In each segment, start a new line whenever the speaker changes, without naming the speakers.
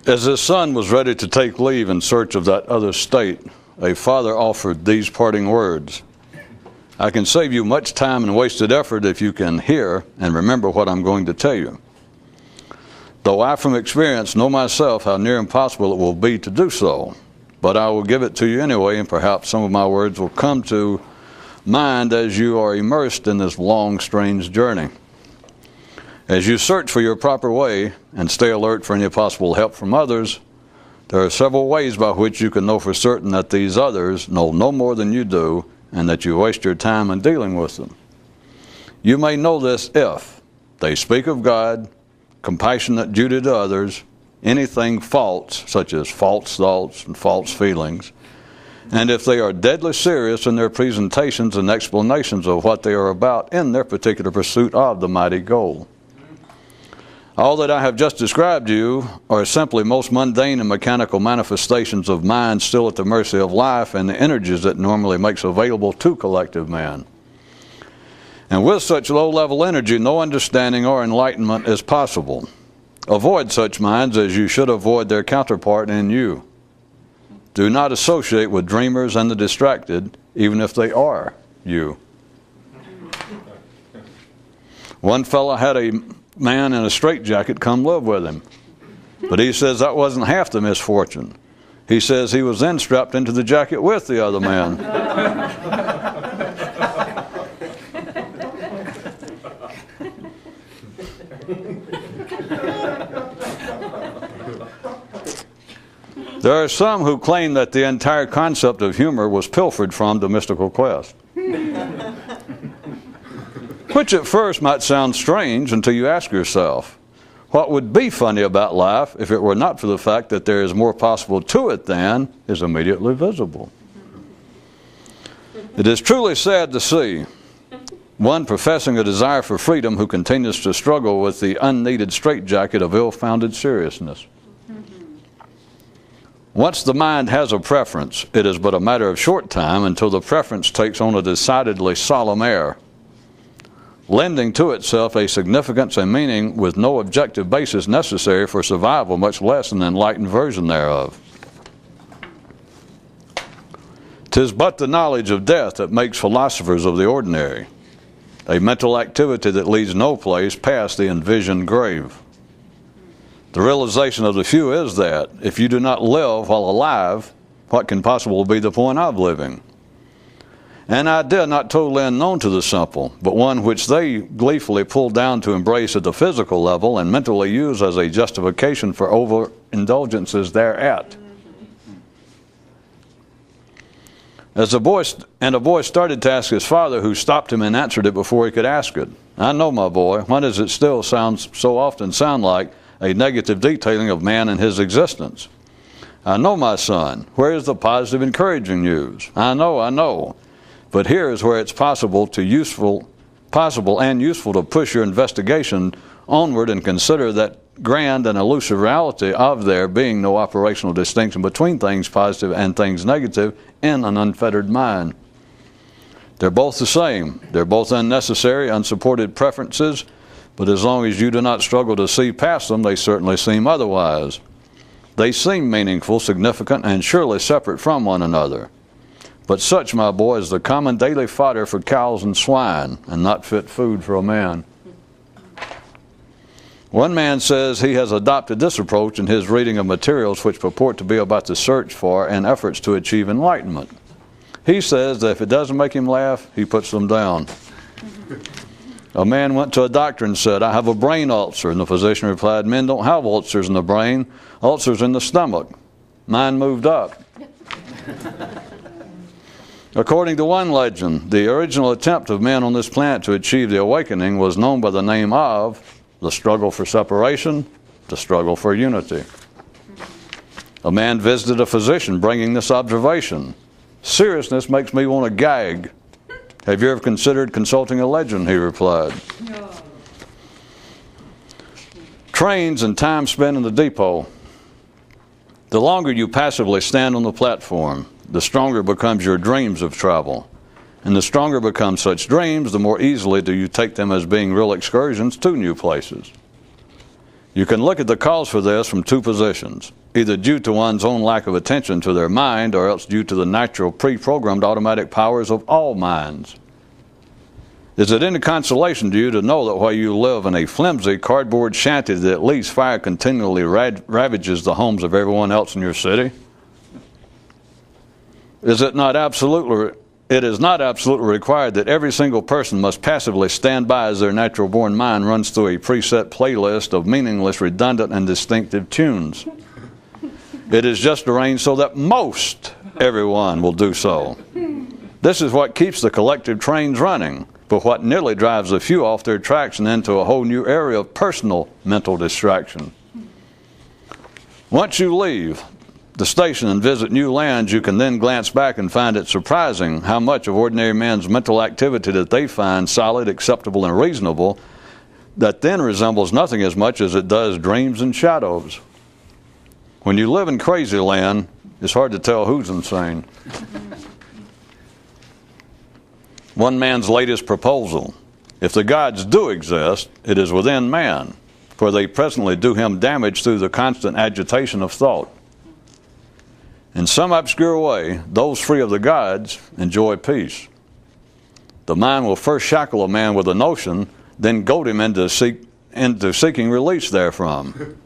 As his son was ready to take leave in search of that other state, a father offered these parting words: "I can save you much time and wasted effort if you can hear and remember what I'm going to tell you. Though I from experience know myself how near impossible it will be to do so, but I will give it to you anyway, and perhaps some of my words will come to mind as you are immersed in this long, strange journey. As you search for your proper way and stay alert for any possible help from others, there are several ways by which you can know for certain that these others know no more than you do, and that you waste your time in dealing with them. You may know this if they speak of God, compassionate duty to others, anything false, such as false thoughts and false feelings, and if they are deadly serious in their presentations and explanations of what they are about in their particular pursuit of the mighty goal. All that I have just described to you are simply most mundane and mechanical manifestations of mind still at the mercy of life and the energies it normally makes available to collective man. And with such low-level energy, no understanding or enlightenment is possible. Avoid such minds as you should avoid their counterpart in you. Do not associate with dreamers and the distracted, even if they are you." One fellow had a man in a straitjacket come live with him, but he says that wasn't half the misfortune. He says he was then strapped into the jacket with the other man. There are some who claim that the entire concept of humor was pilfered from the mystical quest, which at first might sound strange until you ask yourself, what would be funny about life if it were not for the fact that there is more possible to it than is immediately visible? It is truly sad to see one professing a desire for freedom who continues to struggle with the unneeded straitjacket of ill-founded seriousness. Once the mind has a preference, it is but a matter of short time until the preference takes on a decidedly solemn air, lending to itself a significance and meaning with no objective basis necessary for survival, much less an enlightened version thereof. 'Tis but the knowledge of death that makes philosophers of the ordinary, a mental activity that leads no place past the envisioned grave. The realization of the few is that, if you do not live while alive, what can possibly be the point of living? An idea not totally unknown to the simple, but one which they gleefully pull down to embrace at the physical level and mentally use as a justification for overindulgences thereat. A boy started to ask his father, who stopped him and answered it before he could ask it. "I know, my boy. Why does it still so often sound like a negative detailing of man and his existence?" "I know, my son. Where is the positive encouraging news?" I know. But here is where it's possible and useful to push your investigation onward and consider that grand and elusive reality of there being no operational distinction between things positive and things negative in an unfettered mind. They're both the same. They're both unnecessary, unsupported preferences, but as long as you do not struggle to see past them, they certainly seem otherwise. They seem meaningful, significant, and surely separate from one another. But such, my boy, is the common daily fodder for cows and swine, and not fit food for a man. One man says he has adopted this approach in his reading of materials which purport to be about the search for and efforts to achieve enlightenment. He says that if it doesn't make him laugh, he puts them down. A man went to a doctor and said, "I have a brain ulcer." And the physician replied, "Men don't have ulcers in the brain, ulcers in the stomach." Mine moved up. According to one legend, the original attempt of men on this planet to achieve the awakening was known by the name of the struggle for separation, the struggle for unity. A man visited a physician bringing this observation: "Seriousness makes me want to gag. Have you ever considered consulting a legend?" he replied. No. Trains and time spent in the depot. The longer you passively stand on the platform, the stronger becomes your dreams of travel, And the stronger become such dreams, the more easily do you take them as being real excursions to new places. You can look at the cause for this from two positions, either due to one's own lack of attention to their mind, or else due to the natural pre-programmed automatic powers of all minds. Is it any consolation to you to know that while you live in a flimsy cardboard shanty, that at least fire continually ravages the homes of everyone else in your city? It is not absolutely required that every single person must passively stand by as their natural-born mind runs through a preset playlist of meaningless, redundant, and distinctive tunes. It is just arranged so that most everyone will do so. This is what keeps the collective trains running, but what nearly drives a few off their tracks and into a whole new area of personal mental distraction. Once you leave the station and visit new lands, you can then glance back and find it surprising how much of ordinary man's mental activity that they find solid, acceptable, and reasonable, that then resembles nothing as much as it does dreams and shadows. When you live in crazy land, it's hard to tell who's insane. One man's latest proposal: if the gods do exist, it is within man, for they presently do him damage through the constant agitation of thought. In some obscure way, those free of the gods enjoy peace. The mind will first shackle a man with a notion, then goad him into seeking release therefrom.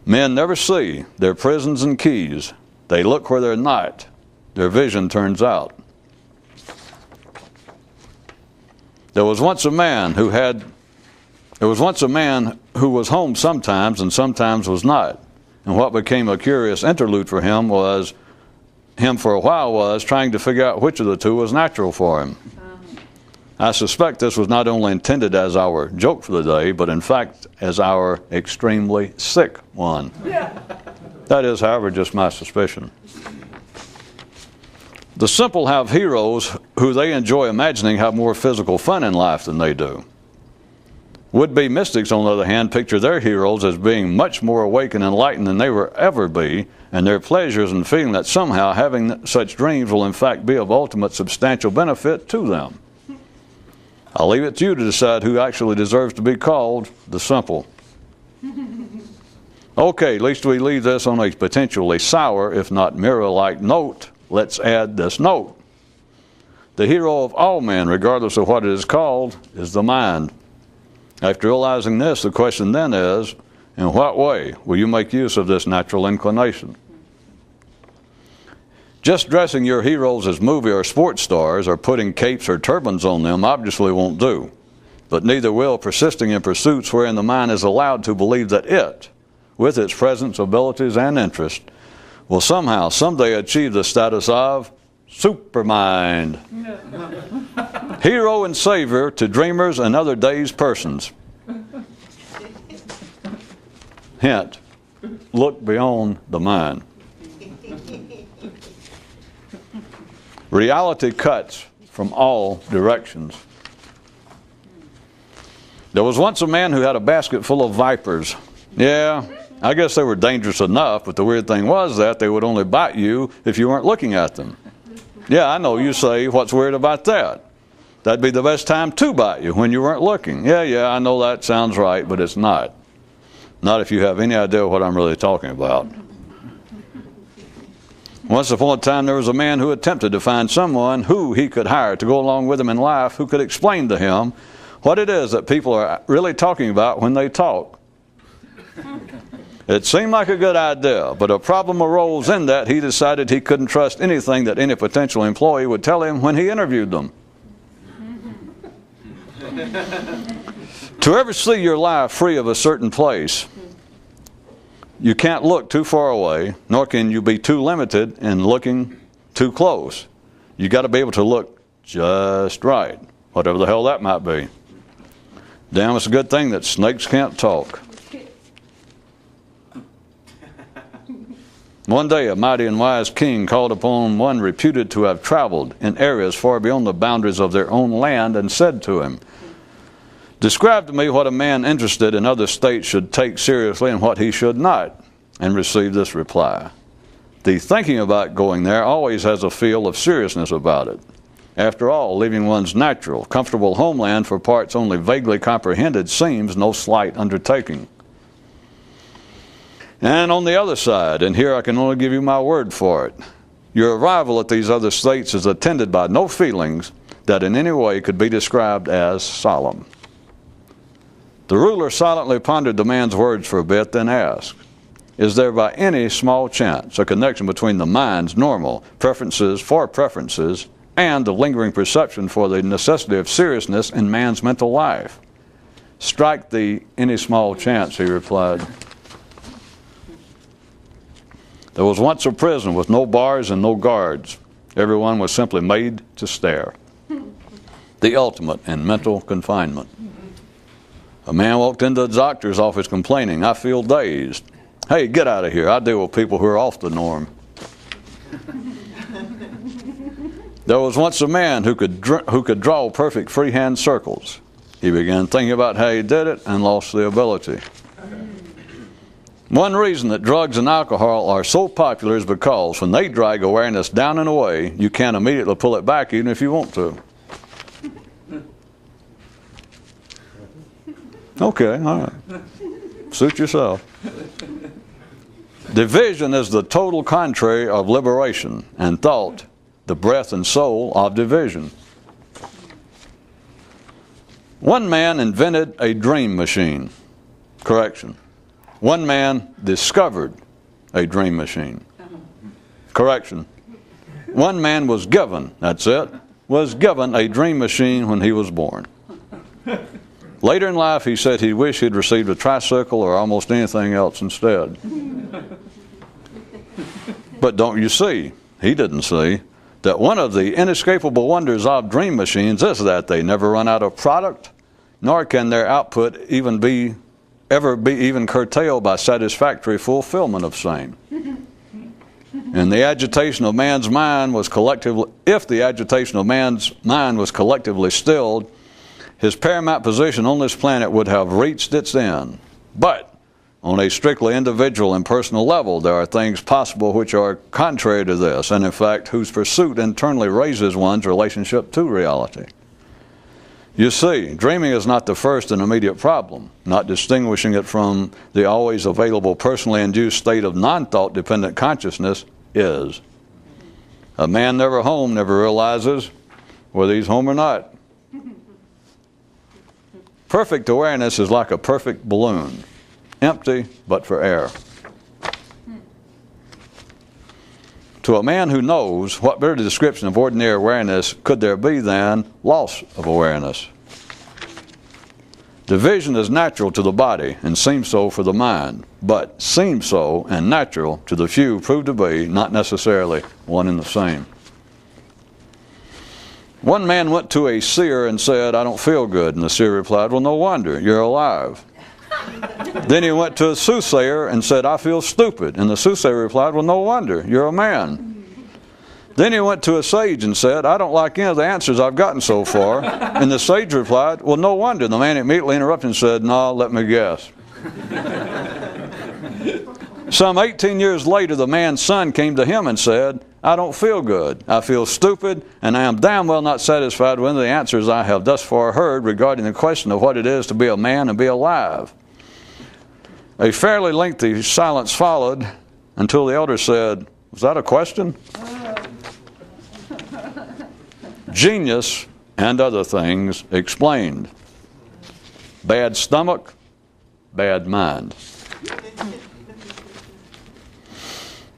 Men never see their prisons and keys. They look where they're not. Their vision turns out. There was once a man who was home sometimes and sometimes was not. And what became a curious interlude for him for a while was trying to figure out which of the two was natural for him. I suspect this was not only intended as our joke for the day, but in fact as our extremely sick one. That is, however, just my suspicion. The simple have heroes who they enjoy imagining have more physical fun in life than they do. Would-be mystics, on the other hand, picture their heroes as being much more awake and enlightened than they will ever be, and their pleasures in feeling that somehow having such dreams will in fact be of ultimate substantial benefit to them. I'll leave it to you to decide who actually deserves to be called the simple. Okay, at least we leave this on a potentially sour, if not mirror-like note. Let's add this note. The hero of all men, regardless of what it is called, is the mind. After realizing this, the question then is, in what way will you make use of this natural inclination? Just dressing your heroes as movie or sports stars or putting capes or turbans on them obviously won't do. But neither will persisting in pursuits wherein the mind is allowed to believe that it, with its presence, abilities, and interest, will somehow, someday achieve the status of supermind. Hero and savior to dreamers and other dazed persons. Hint, look beyond the mind. Reality cuts from all directions. There was once a man who had a basket full of vipers. Yeah, I guess they were dangerous enough, but the weird thing was that they would only bite you if you weren't looking at them. Yeah, I know, you say, what's weird about that? That'd be the best time to bite you, when you weren't looking. Yeah, I know that sounds right, but it's not. Not if you have any idea what I'm really talking about. Once upon a time, there was a man who attempted to find someone who he could hire to go along with him in life, who could explain to him what it is that people are really talking about when they talk. It seemed like a good idea, but a problem arose in that he decided he couldn't trust anything that any potential employee would tell him when he interviewed them. To ever see your life free of a certain place, you can't look too far away, nor can you be too limited in looking too close. You got to be able to look just right, whatever the hell that might be. Damn, it's a good thing that snakes can't talk. One day, a mighty and wise king called upon one reputed to have traveled in areas far beyond the boundaries of their own land and said to him, "Describe to me what a man interested in other states should take seriously and what he should not," and received this reply: "The thinking about going there always has a feel of seriousness about it. After all, leaving one's natural, comfortable homeland for parts only vaguely comprehended seems no slight undertaking. And on the other side, and here I can only give you my word for it, your arrival at these other states is attended by no feelings that in any way could be described as solemn. The ruler silently pondered the man's words for a bit, then asked, is there by any small chance a connection between the mind's normal preferences for preferences and the lingering perception for the necessity of seriousness in man's mental life? Strike the any small chance, he replied. There was once a prison with no bars and no guards. Everyone was simply made to stare. The ultimate in mental confinement. A man walked into the doctor's office complaining, I feel dazed. Hey, get out of here. I deal with people who are off the norm. There was once a man who could draw perfect freehand circles. He began thinking about how he did it and lost the ability. One reason that drugs and alcohol are so popular is because when they drag awareness down and away, you can't immediately pull it back even if you want to. Okay, all right. Suit yourself. Division is the total contrary of liberation, and thought the breath and soul of division. One man invented a dream machine. Correction. One man discovered a dream machine. Correction. One man was given, that's it, was given a dream machine when he was born. Later in life, he said he wished he'd received a tricycle or almost anything else instead. But don't you see, he didn't see, that one of the inescapable wonders of dream machines is that they never run out of product, nor can their output ever be even curtailed by satisfactory fulfillment of same. And the agitation of man's mind was collectively, if the agitation of man's mind was collectively stilled, his paramount position on this planet would have reached its end. But on a strictly individual and personal level, there are things possible which are contrary to this, and in fact, whose pursuit internally raises one's relationship to reality. You see, dreaming is not the first and immediate problem. Not distinguishing it from the always available personally induced state of non-thought dependent consciousness is. A man never home never realizes whether he's home or not. Perfect awareness is like a perfect balloon, empty but for air. To a man who knows, what better description of ordinary awareness could there be than loss of awareness? Division is natural to the body and seems so for the mind, but seems so and natural to the few prove to be not necessarily one and the same. One man went to a seer and said, I don't feel good. And the seer replied, well, no wonder, you're alive. Then he went to a soothsayer and said, I feel stupid. And the soothsayer replied, well, no wonder, you're a man. Then he went to a sage and said, I don't like any of the answers I've gotten so far. And the sage replied, well, no wonder. The man immediately interrupted and said, no, let me guess. Some 18 years later, the man's son came to him and said, I don't feel good. I feel stupid, and I am damn well not satisfied with the answers I have thus far heard regarding the question of what it is to be a man and be alive. A fairly lengthy silence followed until the elder said, was that a question? Genius and other things explained. Bad stomach, bad mind.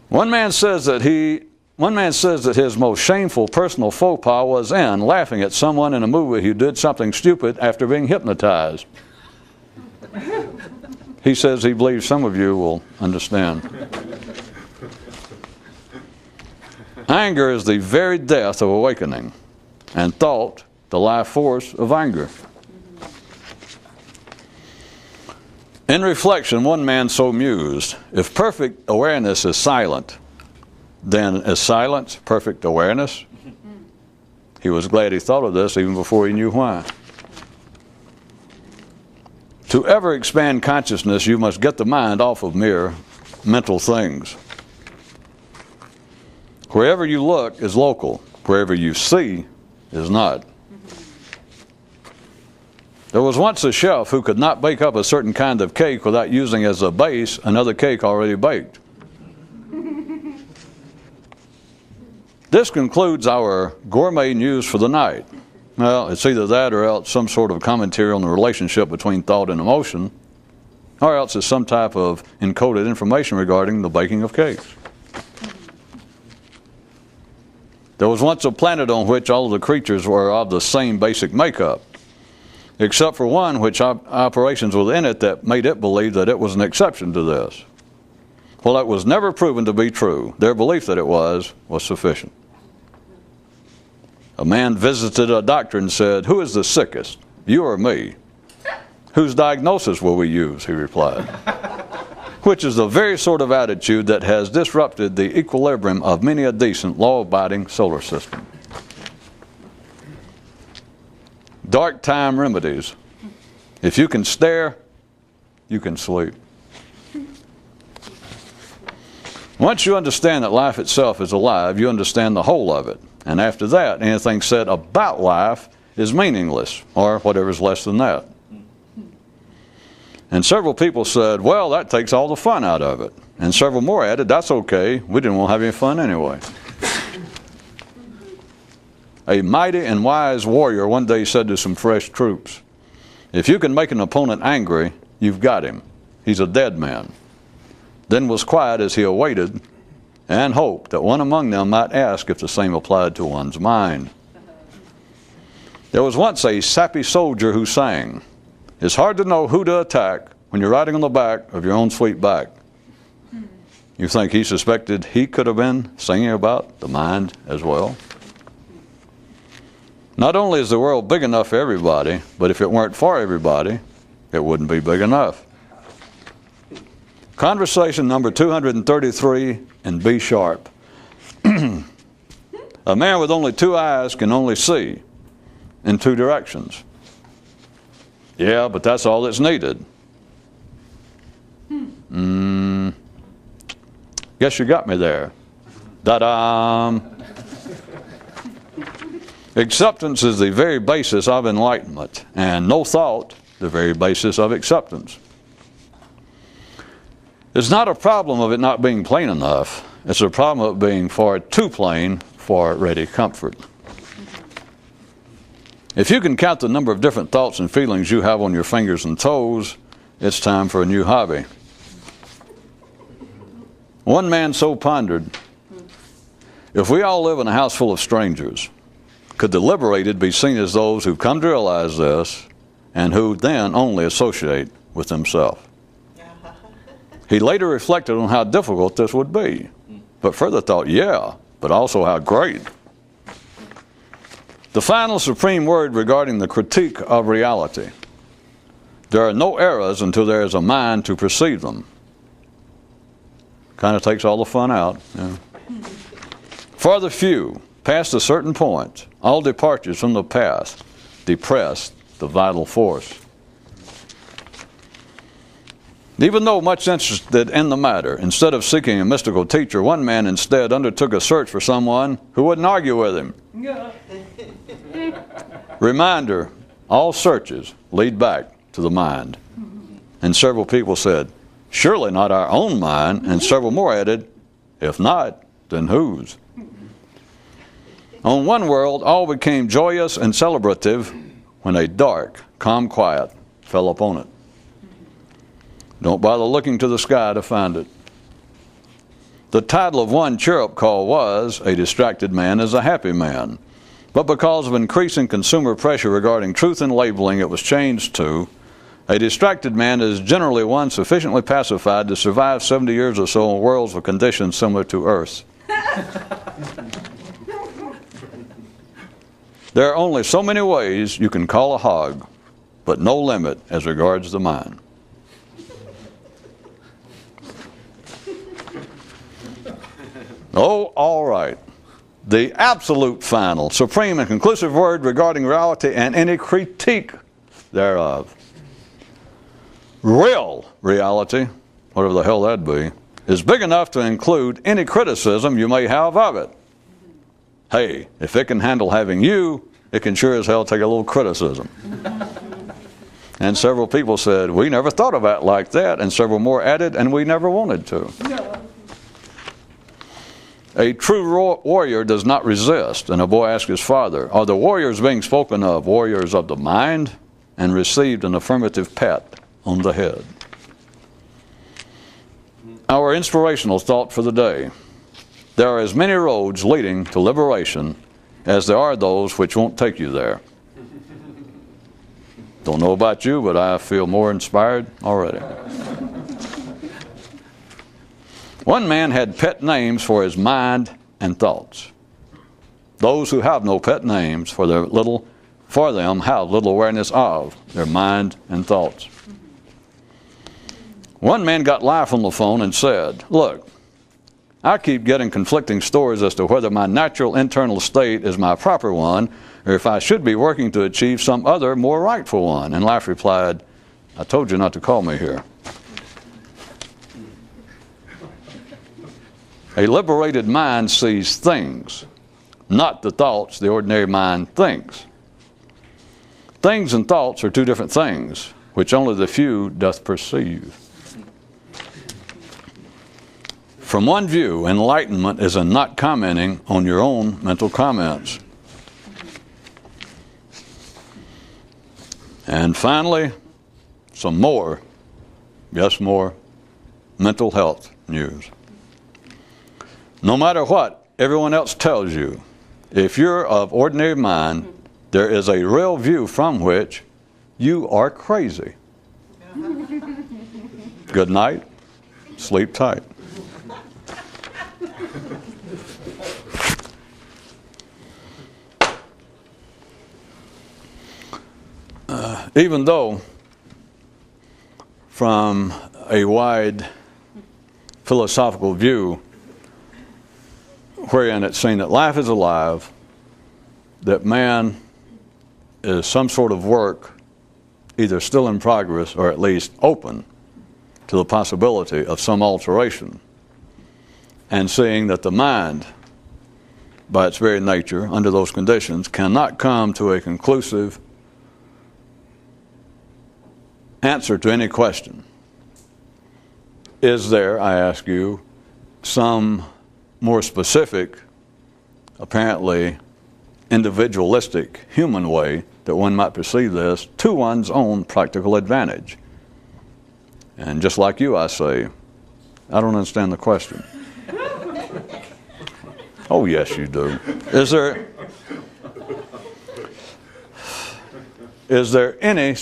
One man says that his most shameful personal faux pas was in laughing at someone in a movie who did something stupid after being hypnotized. He says he believes some of you will understand. Anger is the very death of awakening, and thought the life force of anger. In reflection, one man so mused, if perfect awareness is silent, then is silence perfect awareness? He was glad he thought of this even before he knew why. To ever expand consciousness, you must get the mind off of mere mental things. Wherever you look is local. Wherever you see is not. There was once a chef who could not bake up a certain kind of cake without using as a base another cake already baked. This concludes our gourmet news for the night. Well, it's either that or else some sort of commentary on the relationship between thought and emotion, or else it's some type of encoded information regarding the baking of cakes. There was once a planet on which all of the creatures were of the same basic makeup, except for one which operations within it that made it believe that it was an exception to this. Well, it was never proven to be true. Their belief that it was sufficient. A man visited a doctor and said, "Who is the sickest, you or me?" "Whose diagnosis will we use?" he replied. Which is the very sort of attitude that has disrupted the equilibrium of many a decent, law-abiding solar system. Dark time remedies. If you can stare, you can sleep. Once you understand that life itself is alive, you understand the whole of it. And after that, anything said about life is meaningless, or whatever is less than that. And several people said, "Well, that takes all the fun out of it." And several more added, "That's okay, we didn't want to have any fun anyway." A mighty and wise warrior one day said to some fresh troops, "If you can make an opponent angry, you've got him. He's a dead man." Then was quiet as he awaited and hoped that one among them might ask if the same applied to one's mind. There was once a sappy soldier who sang, "It's hard to know who to attack when you're riding on the back of your own sweet back." You think he suspected he could have been singing about the mind as well? Not only is the world big enough for everybody, but if it weren't for everybody, it wouldn't be big enough. Conversation number 233 in B sharp. A man with only two eyes can only see in two directions. Yeah, but that's all that's needed. Guess you got me there. Da-da! Acceptance is the very basis of enlightenment, and no thought the very basis of acceptance. It's not a problem of it not being plain enough. It's a problem of it being far too plain for ready comfort. If you can count the number of different thoughts and feelings you have on your fingers and toes, it's time for a new hobby. One man so pondered, if we all live in a house full of strangers, could the liberated be seen as those who've come to realize this and who then only associate with themselves? He later reflected on how difficult this would be, but further thought, yeah, but also how great. The final supreme word regarding the critique of reality. There are no errors until there is a mind to perceive them. Kind of takes all the fun out. Yeah. For the few, past a certain point, all departures from the path depress the vital force. Even though much interested in the matter, instead of seeking a mystical teacher, one man instead undertook a search for someone who wouldn't argue with him. Reminder, all searches lead back to the mind. And several people said, "Surely not our own mind," and several more added, "If not, then whose?" On one world, all became joyous and celebrative when a dark, calm quiet fell upon it. Don't bother looking to the sky to find it. The title of one chirrup call was, "A Distracted Man is a Happy Man." But because of increasing consumer pressure regarding truth and labeling, it was changed to, "A distracted man is generally one sufficiently pacified to survive 70 years or so in worlds with conditions similar to Earth's." There are only so many ways you can call a hog, but no limit as regards the mind. Oh, all right. The absolute final, supreme and conclusive word regarding reality and any critique thereof. Real reality, whatever the hell that'd be, is big enough to include any criticism you may have of it. Hey, if it can handle having you, it can sure as hell take a little criticism. And several people said, we never thought about it like that. And several more added, and we never wanted to.
No.
A true warrior does not resist. And a boy asked his father, are the warriors being spoken of warriors of the mind? And received an affirmative pat on the head. Our inspirational thought for the day. There are as many roads leading to liberation as there are those which won't take you there. Don't know about you, but I feel more inspired already. One man had pet names for his mind and thoughts. Those who have no pet names for them have little awareness of their mind and thoughts. One man got life on the phone and said, look, I keep getting conflicting stories as to whether my natural internal state is my proper one or if I should be working to achieve some other, more rightful one. And life replied, I told you not to call me here. A liberated mind sees things, not the thoughts the ordinary mind thinks. Things and thoughts are two different things, which only the few doth perceive. From one view, enlightenment is in not commenting on your own mental comments. And finally, some more, yes, more, mental health news. No matter what everyone else tells you, if you're of ordinary mind, there is a real view from which you are crazy. Good night. Sleep tight. Even though from a wide philosophical view wherein it's seen that life is alive, that man is some sort of work either still in progress or at least open to the possibility of some alteration, and seeing that the mind by its very nature under those conditions cannot come to a conclusive answer to any question. Is there, I ask you, some more specific, apparently individualistic human way that one might perceive this to one's own practical advantage? And just like you, I say, I don't understand the question. Oh, yes, you do. Is there any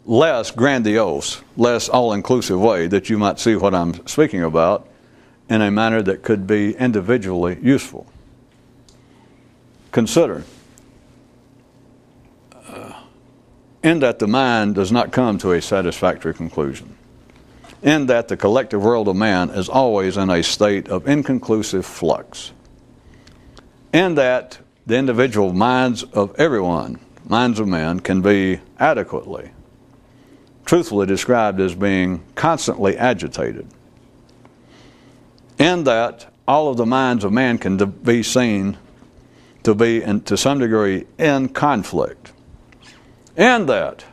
less grandiose, less all-inclusive way that you might see what I'm speaking about in a manner that could be individually useful? Consider, in that the mind does not come to a satisfactory conclusion, in that the collective world of man is always in a state of inconclusive flux, in that the individual minds of everyone, minds of men, can be adequately, truthfully described as being constantly agitated, in that all of the minds of man can be seen to be, to some degree, in conflict, in that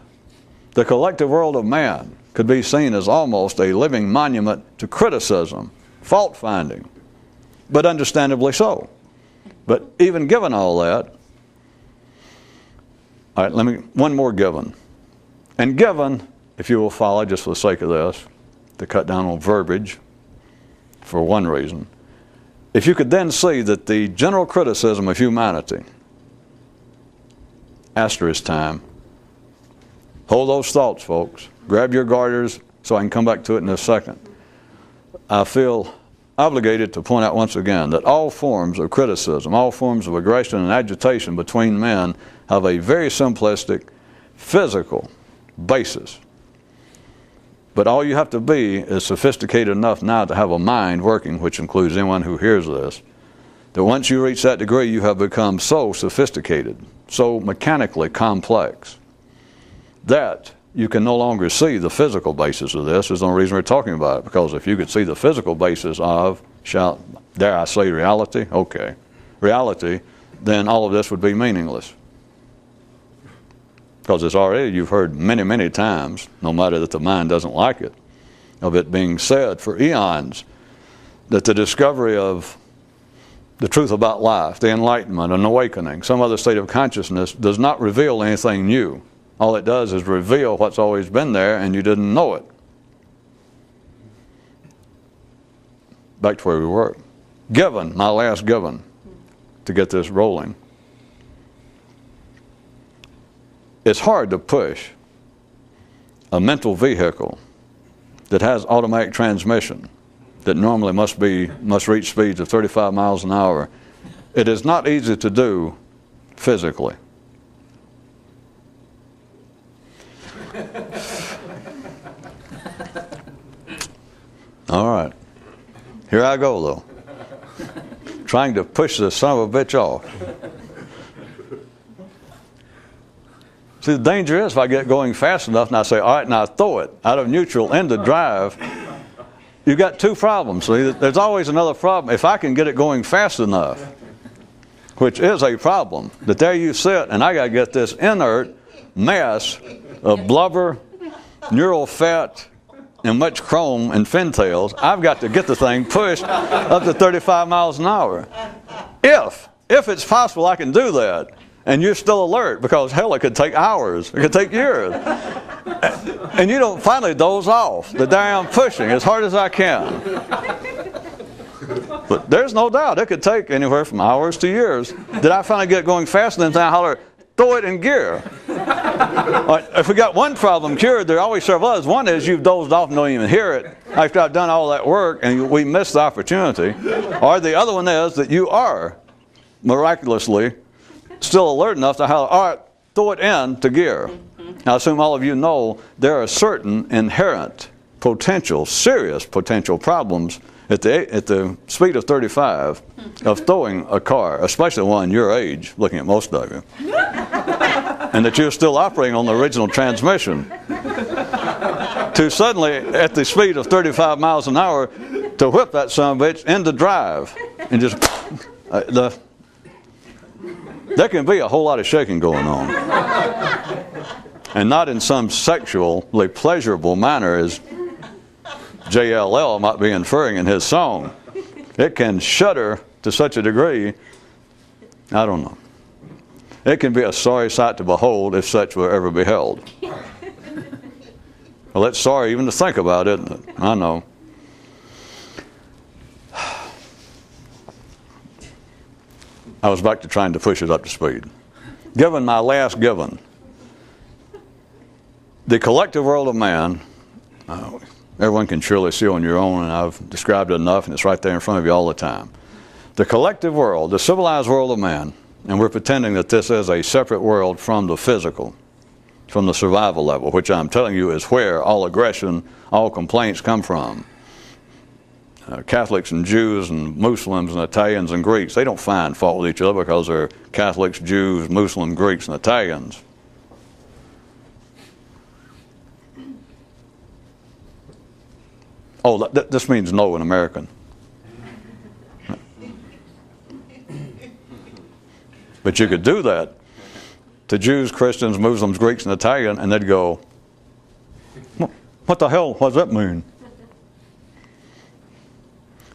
the collective world of man could be seen as almost a living monument to criticism, fault-finding, but understandably so. But even given all that, all right, one more given. And given, if you will follow, just for the sake of this, to cut down on verbiage, for one reason, if you could then see that the general criticism of humanity, asterisk time, hold those thoughts, folks. Grab your garters so I can come back to it in a second. I feel obligated to point out once again that all forms of criticism, all forms of aggression and agitation between men have a very simplistic physical basis. But all you have to be is sophisticated enough now to have a mind working, which includes anyone who hears this, that once you reach that degree, you have become so sophisticated, so mechanically complex, that you can no longer see the physical basis of this. There's no reason we're talking about it, because if you could see the physical basis of, dare I say reality? Okay. Reality, then all of this would be meaningless. because it's already, you've heard many, many times, no matter that the mind doesn't like it, of it being said for eons, that the discovery of the truth about life, the enlightenment, an awakening, some other state of consciousness, does not reveal anything new. All it does is reveal what's always been there and you didn't know it. Back to where we were. Given, my last given, to get this rolling. It's hard to push a mental vehicle that has automatic transmission that normally must reach speeds of 35 miles an hour. It is not easy to do physically. All right. Here I go, though. Trying to push this son of a bitch off. See, the danger is if I get going fast enough and I say, all right, now throw it out of neutral into drive, you've got two problems. See, there's always another problem. If I can get it going fast enough, which is a problem, that there you sit and I got to get this inert mass of blubber, neural fat, and much chrome and fintails, I've got to get the thing pushed up to 35 miles an hour. If it's possible I can do that, and you're still alert, because hell, it could take hours, it could take years. And you don't finally doze off. The damn pushing as hard as I can. But there's no doubt it could take anywhere from hours to years. Did I finally get going fast enough and holler, throw it in gear? Right, if we got one problem cured, there are always several others. One is you've dozed off and don't even hear it after I've done all that work and we missed the opportunity. Or the other one is that you are miraculously still alert enough to holler, all right, throw it in to gear. Now, I assume all of you know there are certain inherent potential, serious potential problems at the speed of 35 of throwing a car, especially one your age, looking at most of you, and that you're still operating on the original transmission. To suddenly, at the speed of 35 miles an hour, to whip that son of a bitch into drive and just there can be a whole lot of shaking going on. And not in some sexually pleasurable manner as JLL might be inferring in his song. It can shudder to such a degree, I don't know. It can be a sorry sight to behold if such were ever beheld. Well, it's sorry even to think about, isn't it? I know. I was back to trying to push it up to speed. Given my last given, the collective world of man, everyone can surely see on your own, and I've described it enough, and it's right there in front of you all the time. The collective world, the civilized world of man, and we're pretending that this is a separate world from the physical, from the survival level, which I'm telling you is where all aggression, all complaints come from. Catholics and Jews and Muslims and Italians and Greeks, they don't find fault with each other because they're Catholics, Jews, Muslims, Greeks, and Italians. Oh, this means no in American. But you could do that to Jews, Christians, Muslims, Greeks, and Italians, and they'd go, what the hell, what does that mean?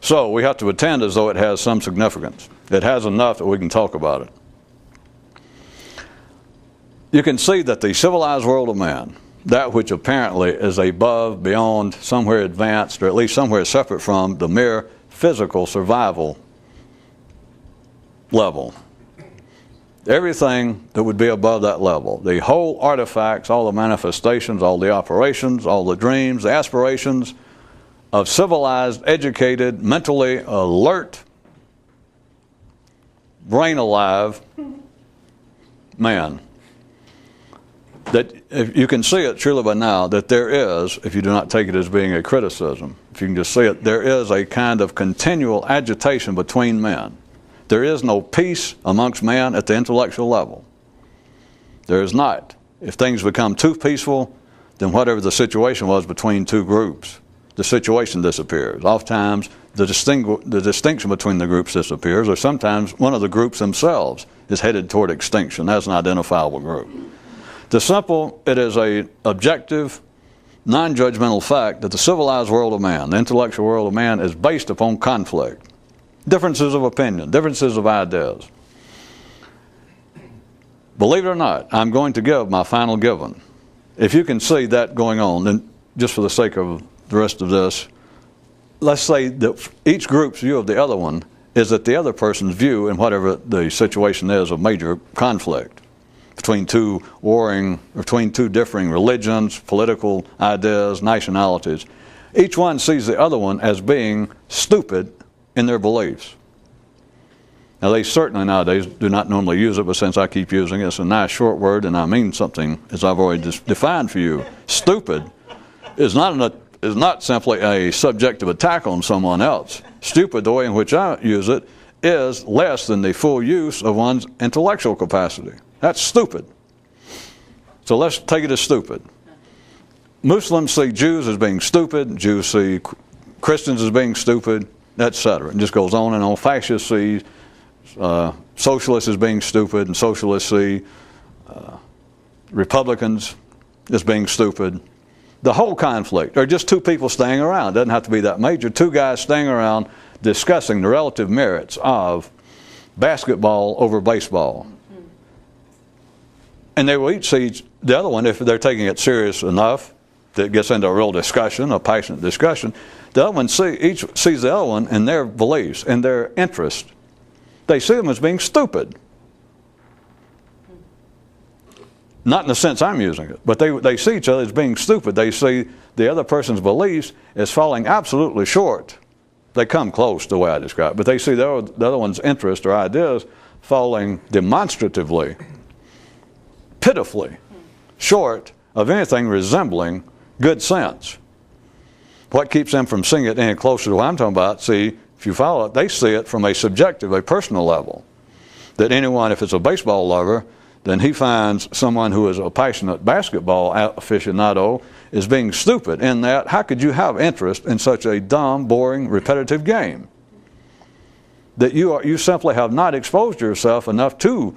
So we have to pretend as though it has some significance. It has enough that we can talk about it. You can see that the civilized world of man, that which apparently is above, beyond, somewhere advanced, or at least somewhere separate from the mere physical survival level. Everything that would be above that level, the whole artifacts, all the manifestations, all the operations, all the dreams, the aspirations of civilized, educated, mentally alert, brain alive man. That if you can see it surely by now that there is, if you do not take it as being a criticism, if you can just see it, there is a kind of continual agitation between men. There is no peace amongst man at the intellectual level. There is not. If things become too peaceful, then whatever the situation was between two groups, the situation disappears. Oftentimes, the distinction between the groups disappears, or sometimes one of the groups themselves is headed toward extinction. That's an identifiable group. It is a objective, non-judgmental fact that the civilized world of man, the intellectual world of man, is based upon conflict. Differences of opinion, differences of ideas. Believe it or not, I'm going to give my final given. If you can see that going on, then just for the sake of the rest of this, let's say that each group's view of the other one is that the other person's view in whatever the situation is of major conflict between two differing religions, political ideas, nationalities. Each one sees the other one as being stupid in their beliefs. Now, they certainly nowadays do not normally use it, but since I keep using it, it's a nice short word, and I mean something, as I've already defined for you. Stupid is not simply a subjective attack on someone else. Stupid, the way in which I use it, is less than the full use of one's intellectual capacity. That's stupid. So let's take it as stupid. Muslims see Jews as being stupid. Jews see Christians as being stupid, etc. It just goes on and on. Fascists see socialists as being stupid, and socialists see Republicans as being stupid. The whole conflict, or just two people staying around, doesn't have to be that major, two guys staying around discussing the relative merits of basketball over baseball. And they will each see the other one, if they're taking it serious enough, that it gets into a real discussion, a passionate discussion, the other one each sees the other one and their beliefs and their interest. They see them as being stupid. Not in the sense I'm using it, but they see each other as being stupid. They see the other person's beliefs as falling absolutely short. They come close to the way I describe it, but they see the other one's interest or ideas falling demonstratively, pitifully short of anything resembling good sense. What keeps them from seeing it any closer to what I'm talking about? See, if you follow it, they see it from a subjective, a personal level. That anyone, if it's a baseball lover, then he finds someone who is a passionate basketball aficionado is being stupid in that, how could you have interest in such a dumb, boring, repetitive game? That you simply have not exposed yourself enough to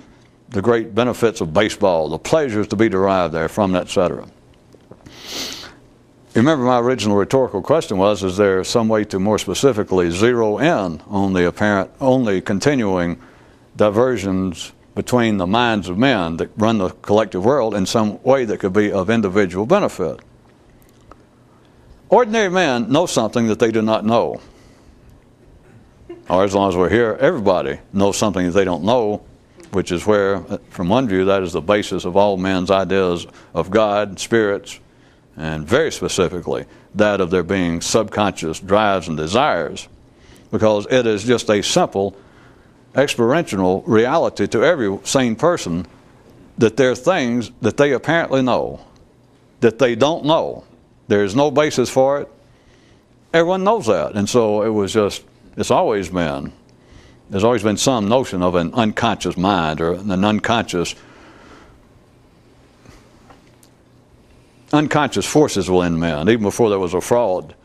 the great benefits of baseball, the pleasures to be derived there from, etc. Remember, my original rhetorical question was, is there some way to more specifically zero in on the continuing diversions between the minds of men that run the collective world in some way that could be of individual benefit? Ordinary men know something that they do not know. Or as long as we're here, everybody knows something that they don't know, which is where, from one view, that is the basis of all men's ideas of God, spirits, and very specifically that of their being subconscious drives and desires, because it is just a simple experiential reality to every sane person that there are things that they apparently know that they don't know. There's no basis for it. Everyone knows that. And so there's always been some notion of an unconscious mind or an unconscious forces within men, even before there was a fraud.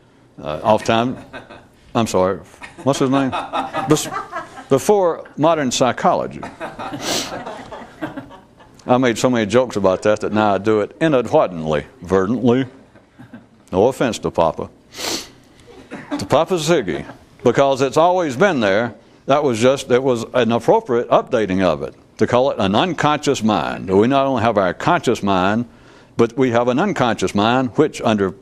Oftentimes, I'm sorry, what's his name? Before modern psychology. I made so many jokes about that now I do it inadvertently, verdantly. No offense to Papa. To Papa Ziggy. Because it's always been there. It was an appropriate updating of it, to call it an unconscious mind. We not only have our conscious mind, but we have an unconscious mind, which under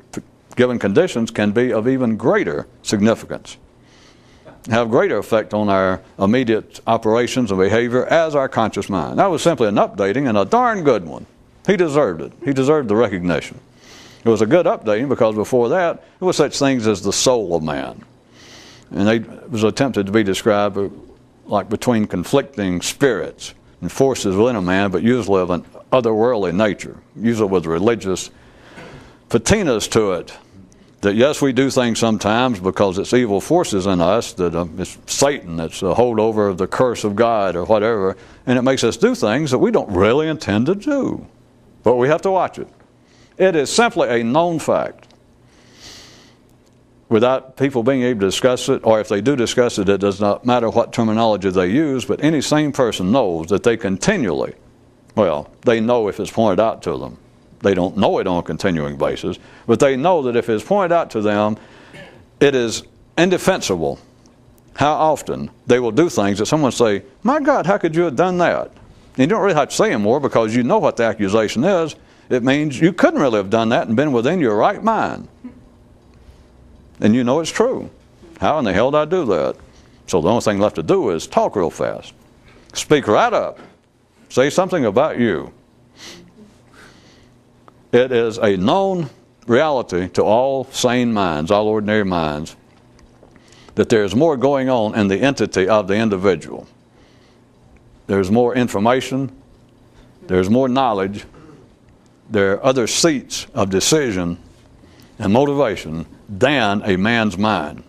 given conditions can be of even greater significance, have greater effect on our immediate operations and behavior as our conscious mind. That was simply an updating, and a darn good one. He deserved it. He deserved the recognition. It was a good updating because before that, there were such things as the soul of man. And it was attempted to be described like between conflicting spirits and forces within a man, but usually of an otherworldly nature, usually with religious patinas to it. That yes, we do things sometimes because it's evil forces in us, that it's Satan, it's a holdover of the curse of God or whatever, and it makes us do things that we don't really intend to do. But we have to watch it. It is simply a known fact. Without people being able to discuss it, or if they do discuss it, it does not matter what terminology they use, but any sane person knows that they continually Well, they know if it's pointed out to them. They don't know it on a continuing basis, but they know that if it's pointed out to them, it is indefensible how often they will do things that someone say, my God, how could you have done that? And you don't really have to say more because you know what the accusation is. It means you couldn't really have done that and been within your right mind. And you know it's true. How in the hell did I do that? So the only thing left to do is talk real fast. Speak right up. Say something about you. It is a known reality to all sane minds, all ordinary minds, that there's more going on in the entity of the individual. There's more information, there's more knowledge, there are other seats of decision and motivation than a man's mind.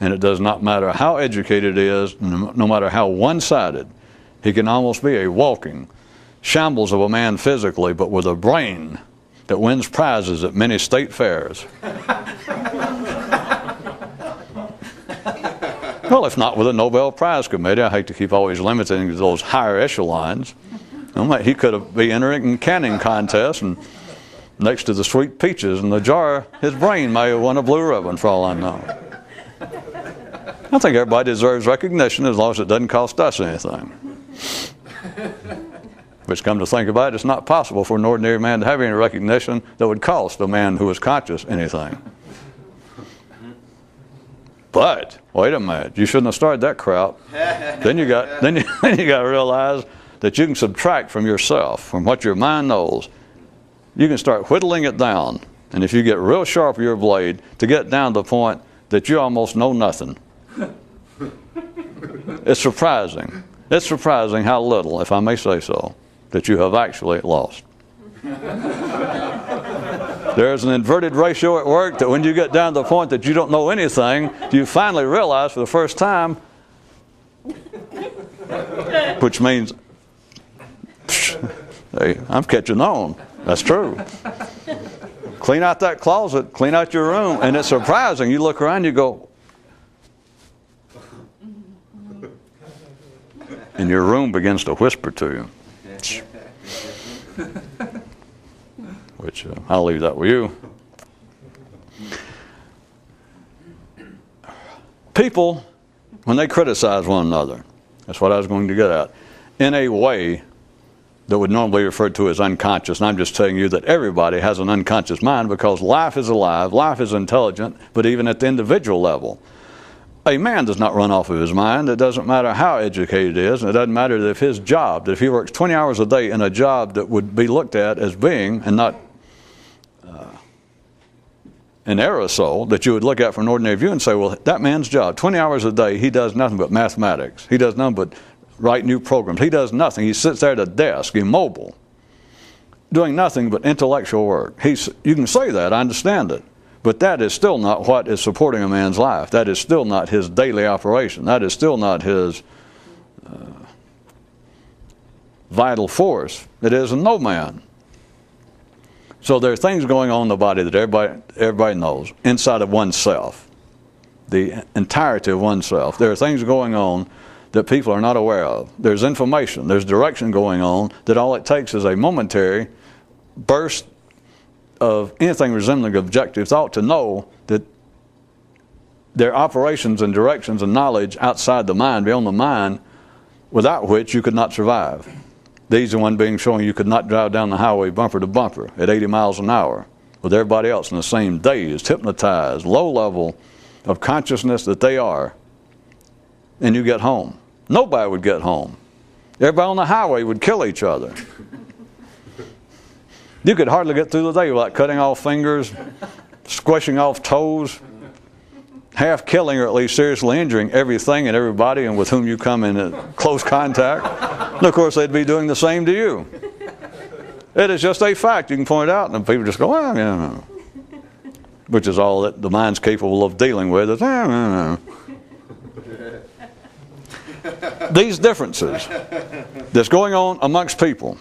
And it does not matter how educated he is, no matter how one-sided. He can almost be a walking shambles of a man physically, but with a brain that wins prizes at many state fairs. Well, if not with a Nobel Prize committee, I hate to keep always limiting to those higher echelons. He could be entering in canning contests, and next to the sweet peaches in the jar, his brain may have won a blue ribbon for all I know. I think everybody deserves recognition as long as it doesn't cost us anything. Which, come to think about it, it's not possible for an ordinary man to have any recognition that would cost a man who is conscious anything. But wait a minute, you shouldn't have started that crap. Then you got to realize that you can subtract from yourself, from what your mind knows. You can start whittling it down, and if you get real sharp with your blade, to get down to the point that you almost know nothing. It's surprising. It's surprising how little, if I may say so, that you have actually lost. There's an inverted ratio at work that when you get down to the point that you don't know anything, you finally realize for the first time, which means, hey, I'm catching on. That's true. Clean out that closet, clean out your room, and it's surprising. You look around, you go, and your room begins to whisper to you. Which I'll leave that with you. People, when they criticize one another, that's what I was going to get at, in a way that would normally be referred to as unconscious, and I'm just telling you that everybody has an unconscious mind because life is alive, life is intelligent, but even at the individual level. A man does not run off of his mind. It doesn't matter how educated he is, and it doesn't matter if his job, that if he works 20 hours a day in a job that would be looked at as being, and not an aerosol, that you would look at from an ordinary view and say, well, that man's job, 20 hours a day, he does nothing but mathematics. He does nothing but write new programs. He does nothing. He sits there at a desk, immobile, doing nothing but intellectual work. You can say that, I understand it. But that is still not what is supporting a man's life. That is still not his daily operation. That is still not his vital force. It is in no man. So there are things going on in the body that everybody knows, inside of oneself, the entirety of oneself. There are things going on that people are not aware of. There's information, there's direction going on that all it takes is a momentary burst of anything resembling objective thought to know that there are operations and directions and knowledge outside the mind, beyond the mind, without which you could not survive. These are one being showing you could not drive down the highway bumper to bumper at 80 miles an hour with everybody else in the same dazed, hypnotized, low level of consciousness that they are, and you get home. Nobody would get home. Everybody on the highway would kill each other. You could hardly get through the day without cutting off fingers, squishing off toes, half killing or at least seriously injuring everything and everybody and with whom you come in close contact. And of course they'd be doing the same to you. It is just a fact. You can point it out and people just go, well, yeah. Which is all that the mind's capable of dealing with. These differences that's going on amongst people,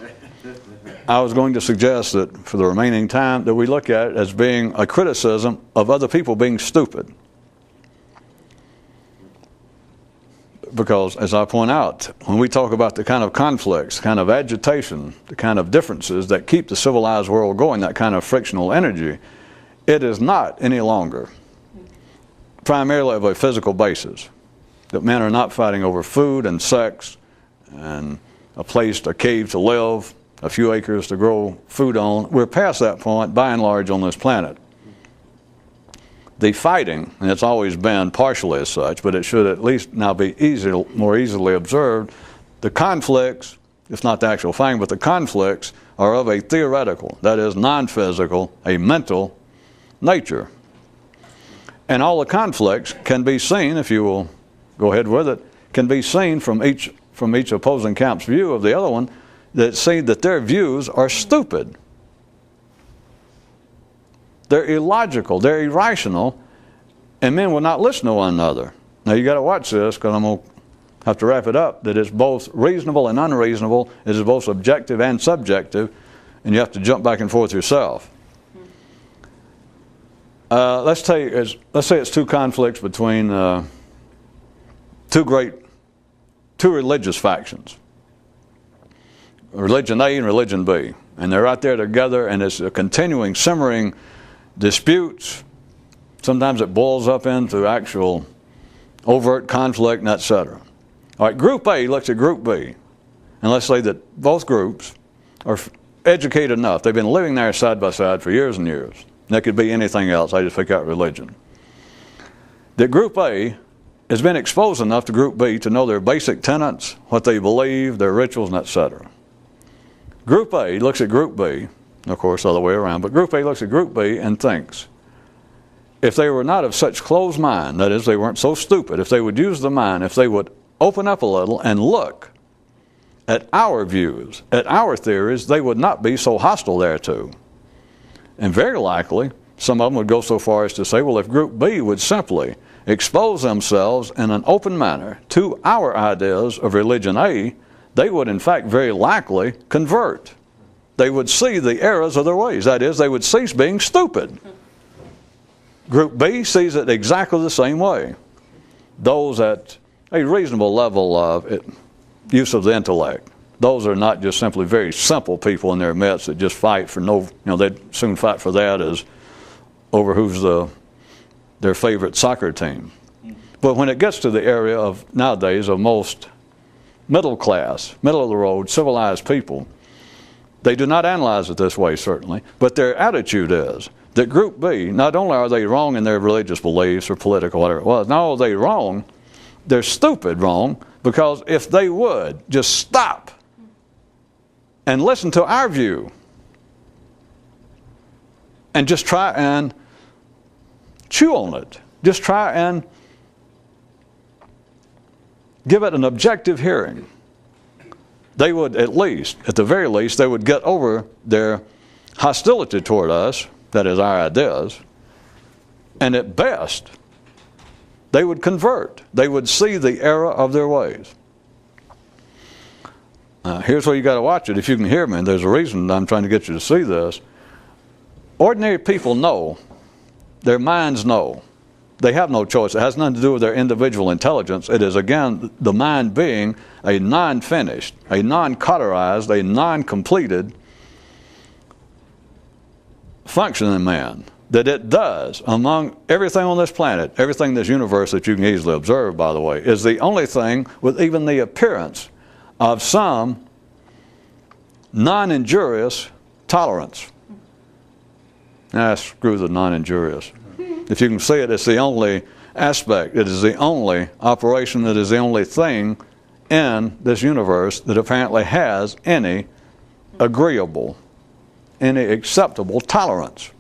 I was going to suggest that for the remaining time that we look at it as being a criticism of other people being stupid. because, as I point out, when we talk about the kind of conflicts, the kind of agitation, the kind of differences that keep the civilized world going, that kind of frictional energy, it is not any longer primarily of a physical basis. That men are not fighting over food and sex and a cave to live, a few acres to grow food on. We're past that point, by and large, on this planet. The fighting, and it's always been partially as such, but it should at least now be more easily observed. The conflicts, if not the actual fighting, but the conflicts are of a theoretical, that is non-physical, a mental nature. And all the conflicts can be seen, if you will go ahead with it, can be seen from each opposing camp's view of the other one, that see that their views are stupid. They're illogical, they're irrational, and men will not listen to one another. Now you got to watch this, because I'm going to have to wrap it up, that it's both reasonable and unreasonable, it is both objective and subjective, and you have to jump back and forth yourself. Let's say it's two conflicts between two religious factions, religion A and religion B, and they're right there together, and it's a continuing, simmering disputes. Sometimes it boils up into actual overt conflict, and etc. All right, Group A looks at Group B, and let's say that both groups are educated enough. They've been living there side by side for years and years. That could be anything else. I just pick out religion. That Group A has been exposed enough to Group B to know their basic tenets, what they believe, their rituals, and etc. Group A looks at Group B, of course, the other way around, but Group A looks at Group B and thinks, if they were not of such closed mind, that is, they weren't so stupid, if they would use the mind, if they would open up a little and look at our views, at our theories, they would not be so hostile thereto. And very likely, some of them would go so far as to say, well, if Group B would simply expose themselves in an open manner to our ideas of religion A, they would in fact very likely convert. They would see the errors of their ways. That is, they would cease being stupid. Group B sees it exactly the same way. Those at a reasonable level of use of the intellect. Those are not just simply very simple people in their midst that just fight for they'd soon fight for that as over who's their favorite soccer team. But when it gets to the area of nowadays of most middle class, middle of the road, civilized people, they do not analyze it this way certainly, but their attitude is that Group B, not only are they wrong in their religious beliefs or political, whatever it was, not only are they wrong, they're stupid wrong, because if they would just stop and listen to our view and just try and chew on it, just try and give it an objective hearing, they would at the very least, they would get over their hostility toward us, that is our ideas, and at best, they would convert. They would see the error of their ways. Here's where you got to watch it. If you can hear me, and there's a reason I'm trying to get you to see this. Ordinary people know, their minds know. They have no choice. It has nothing to do with their individual intelligence. It is, again, the mind being a non-finished, a non-cauterized, a non-completed function in man. That it does, among everything on this planet, everything in this universe that you can easily observe, by the way, is the only thing with even the appearance of some non-injurious tolerance. Now, screw the non-injurious. If you can see it, it's the only aspect, it is the only operation, it is the only thing in this universe that apparently has any agreeable, any acceptable tolerance.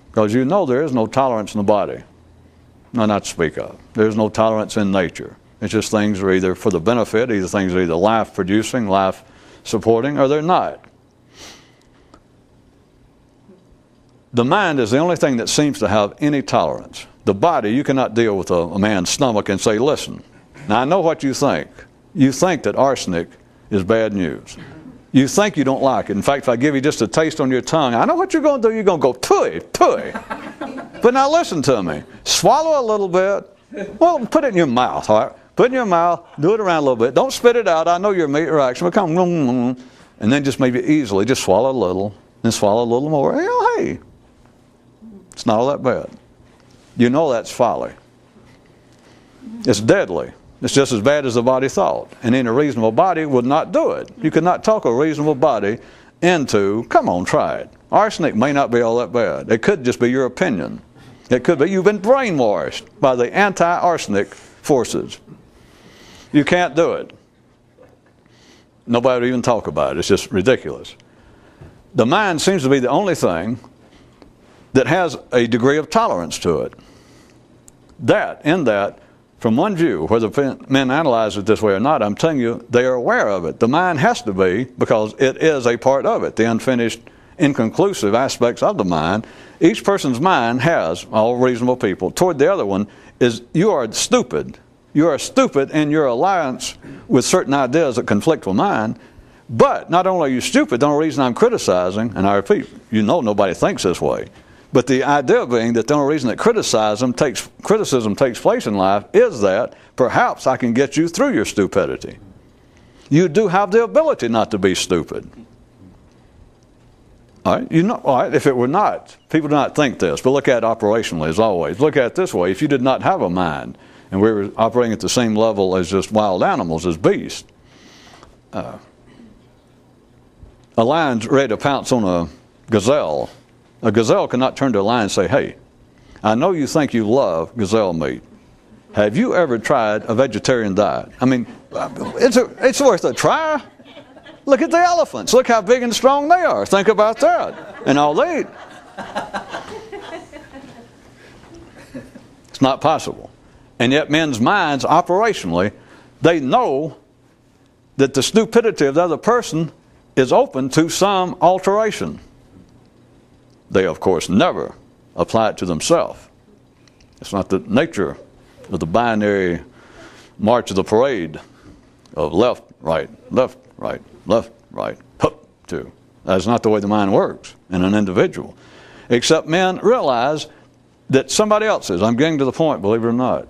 Because you know there is no tolerance in the body. No, not to speak of. There's no tolerance in nature. It's just things are either for the benefit, either things are either life-producing, life-supporting, or they're not. The mind is the only thing that seems to have any tolerance. The body, you cannot deal with a man's stomach and say, listen, now I know what you think. You think that arsenic is bad news. You think you don't like it. In fact, if I give you just a taste on your tongue, I know what you're going to do. You're going to go, tooey, tooey. But now listen to me. Swallow a little bit. Well, put it in your mouth, all right? Put it in your mouth, do it around a little bit. Don't spit it out. I know your immediate reaction will come, and then just maybe easily, just swallow a little, then swallow a little more. Hey, it's not all that bad. You know that's folly. It's deadly. It's just as bad as the body thought. And any reasonable body would not do it. You could not talk a reasonable body into, come on, try it. Arsenic may not be all that bad. It could just be your opinion. It could be you've been brainwashed by the anti-arsenic forces. You can't do it. Nobody would even talk about it. It's just ridiculous. The mind seems to be the only thing that has a degree of tolerance to it. In that, from one view, whether men analyze it this way or not, I'm telling you, they are aware of it. The mind has to be, because it is a part of it, the unfinished, inconclusive aspects of the mind. Each person's mind has, all reasonable people, toward the other one, is you are stupid. You are stupid in your alliance with certain ideas that conflict with mine. But not only are you stupid, the only reason I'm criticizing, and I repeat, you know nobody thinks this way, but the idea being that the only reason that criticism takes place in life is that perhaps I can get you through your stupidity. You do have the ability not to be stupid. All right, if it were not, people do not think this, but look at it operationally as always. Look at it this way. If you did not have a mind, and we were operating at the same level as just wild animals, as beasts, a lion's ready to pounce on a gazelle. A gazelle cannot turn to a lion and say, hey, I know you think you love gazelle meat. Have you ever tried a vegetarian diet? I mean, it's worth a try. Look at the elephants. Look how big and strong they are. Think about that. And all they eat. It's not possible. And yet men's minds, operationally, they know that the stupidity of the other person is open to some alteration. They, of course, never apply it to themselves. It's not the nature of the binary march of the parade of left, right, left, right, left, right, up, to. That's not the way the mind works in an individual. Except men realize that somebody else is. I'm getting to the point, believe it or not.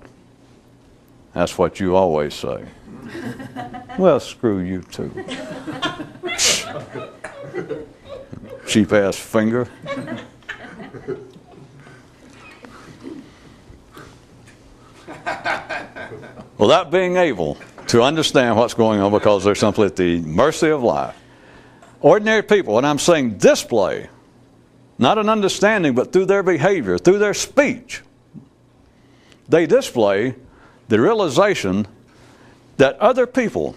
That's what you always say. Well, screw you too. Cheap-ass finger. Without being able to understand what's going on because they're simply at the mercy of life. Ordinary people, what I'm saying, display not an understanding, but through their behavior, through their speech, they display the realization that other people,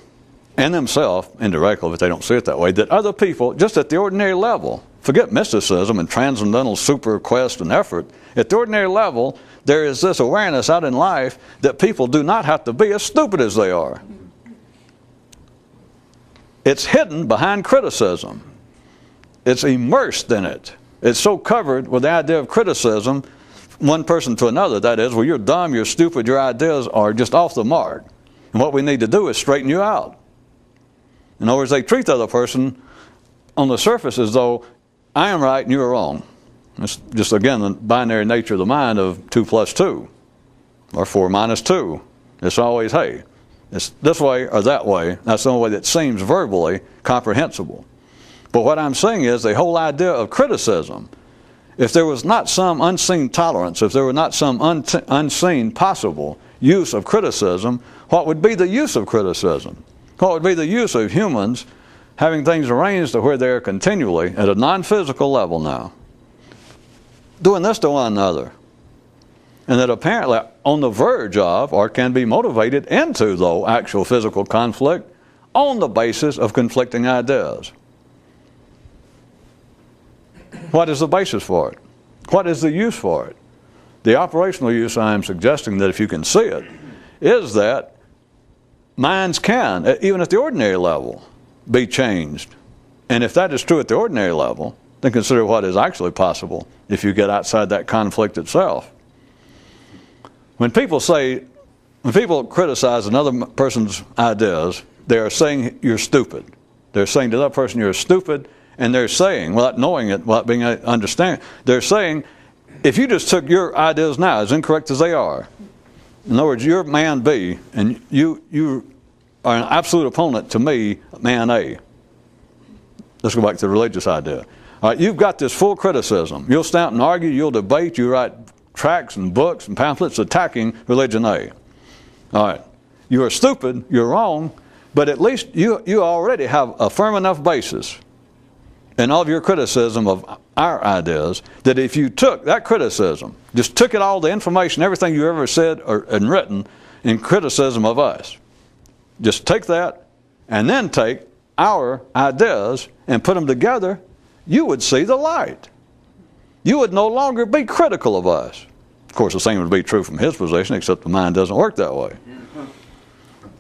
and themselves, indirectly, if they don't see it that way, that other people, just at the ordinary level, forget mysticism and transcendental super quest and effort, at the ordinary level, there is this awareness out in life that people do not have to be as stupid as they are. It's hidden behind criticism. It's immersed in it. It's so covered with the idea of criticism, one person to another, that is, well, you're dumb, you're stupid, your ideas are just off the mark. And what we need to do is straighten you out. In other words, they treat the other person on the surface as though I am right and you are wrong. It's just, again, the binary nature of the mind of 2 plus 2, or 4 minus 2. It's always, hey, it's this way or that way. That's the only way that seems verbally comprehensible. But what I'm saying is the whole idea of criticism, if there was not some unseen tolerance, if there were not some unseen possible use of criticism, what would be the use of criticism? What would be the use of humans having things arranged to where they're continually, at a non-physical level now, doing this to one another? And that apparently on the verge of, or can be motivated into, though, actual physical conflict on the basis of conflicting ideas. What is the basis for it? What is the use for it? The operational use, I am suggesting that if you can see it, is that minds can, even at the ordinary level, be changed. And if that is true at the ordinary level, then consider what is actually possible if you get outside that conflict itself. When people criticize another person's ideas, they are saying you're stupid. They're saying to that person you're stupid, and they're saying, without knowing it, without being understanding, they're saying, if you just took your ideas now, as incorrect as they are, In other words, you're man B, and you are an absolute opponent to me, man A. Let's go back to the religious idea. All right, you've got this full criticism. You'll stand and argue, you'll debate, you write tracts and books and pamphlets attacking religion A. All right, you are stupid, you're wrong, but at least you already have a firm enough basis in all of your criticism of our ideas that if you took that criticism, just took it all, the information, everything you ever said and written in criticism of us, just take that and then take our ideas and put them together, you would see the light. You would no longer be critical of us. Of course, the same would be true from his position, except the mind doesn't work that way.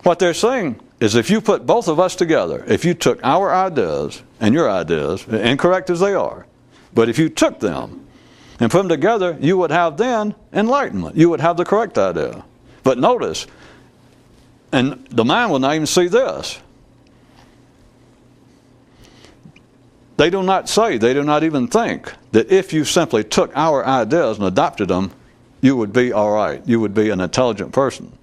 What they're saying is if you put both of us together, if you took our ideas and your ideas, incorrect as they are, but if you took them and put them together, you would have then enlightenment. You would have the correct idea. But notice, and the mind will not even see this. They do not say, they do not even think that if you simply took our ideas and adopted them, you would be all right. You would be an intelligent person.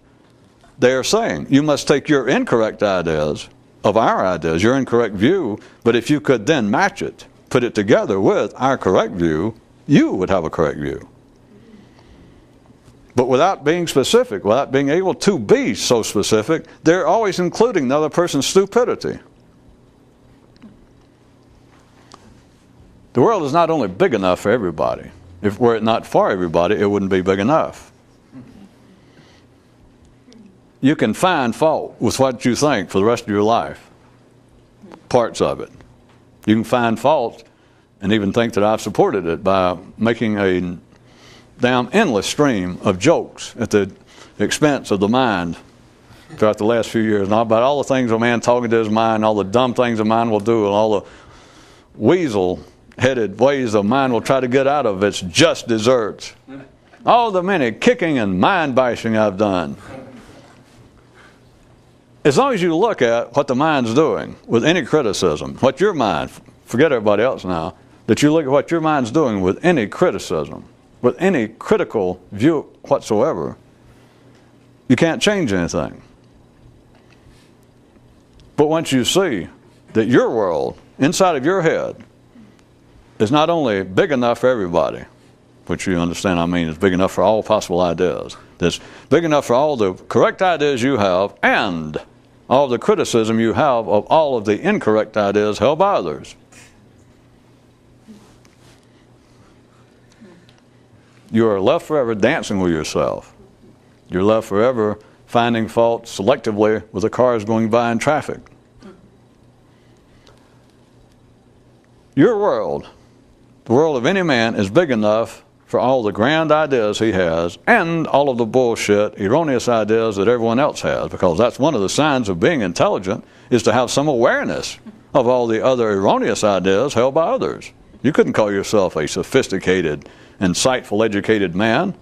They are saying you must take your incorrect ideas of our ideas, your incorrect view, but if you could then match it, put it together with our correct view, you would have a correct view. But without being specific, without being able to be so specific, they're always including the other person's stupidity. The world is not only big enough for everybody. If were it not for everybody, it wouldn't be big enough. You can find fault with what you think for the rest of your life. Parts of it. You can find fault and even think that I've supported it by making a damn endless stream of jokes at the expense of the mind throughout the last few years. And about all the things a man talking to his mind, all the dumb things a man will do, and all the weasel-headed ways a man will try to get out of its just deserts. All the many kicking and mind-bashing I've done. As long as you look at what the mind's doing with any criticism, what your mind, forget everybody else now, that you look at what your mind's doing with any criticism, with any critical view whatsoever, you can't change anything. But once you see that your world, inside of your head, is not only big enough for everybody, which you understand I mean is big enough for all possible ideas, that's big enough for all the correct ideas you have and all the criticism you have of all of the incorrect ideas held by others. You are left forever dancing with yourself. You're left forever finding fault selectively with the cars going by in traffic. Your world, the world of any man, is big enough for all the grand ideas he has and all of the bullshit, erroneous ideas that everyone else has, because that's one of the signs of being intelligent, is to have some awareness of all the other erroneous ideas held by others. You couldn't call yourself a sophisticated, insightful, educated man.